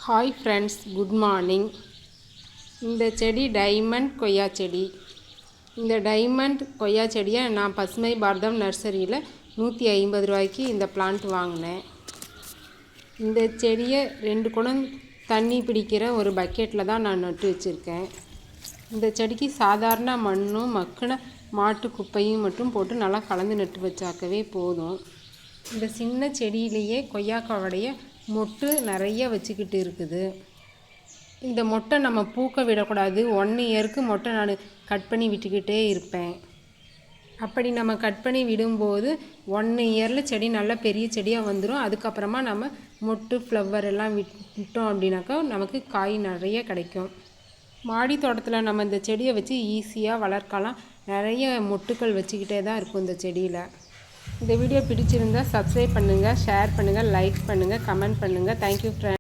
Hi friends, good morning. இந்த செடி diamond கொய்யா செடி. இந்த டைமண்ட் கொய்யா செடியை நான் பசுமை பாரதம் நர்சரியில் 150 ரூபாய்க்கு இந்த பிளான்ட் வாங்கினேன். இந்த செடியை 2 குடம் தண்ணி பிடிக்கிற ஒரு பக்கெட்டில் தான் நான் நட்டு வச்சுருக்கேன். இந்த செடிக்கு சாதாரண மண்ணும் மக்கின மாட்டு குப்பையும் மட்டும் போட்டு நல்லா கலந்து நட்டு வச்சாக்கவே போதும். இந்த சின்ன செடியிலேயே கொய்யாக்காவுடைய மொட்டு நிறைய வச்சுக்கிட்டு இருக்குது. இந்த மொட்டை நம்ம பூக்க விடக்கூடாது. 1 இயருக்கு மொட்டை நான் கட் பண்ணி விட்டுக்கிட்டே இருப்பேன். அப்படி நம்ம கட் பண்ணி விடும்போது 1 இயரில் செடி நல்லா பெரிய செடியாக வந்துடும். அதுக்கப்புறமா நம்ம மொட்டு ஃப்ளவர் எல்லாம் விட்டோம் அப்படின்னாக்கா நமக்கு காய் நிறைய கிடைக்கும். மாடி தோட்டத்தில் நம்ம இந்த செடியை வச்சு ஈஸியாக வளர்க்கலாம். நிறைய மொட்டுக்கள் வச்சுக்கிட்டே தான் இருக்கும் இந்த செடியில். இந்த வீடியோ பிடிச்சிருந்தால் சப்ஸ்கிரைப் பண்ணுங்கள், ஷேர் பண்ணுங்கள், லைக் பண்ணுங்கள், கமெண்ட் பண்ணுங்கள். Thank you friends.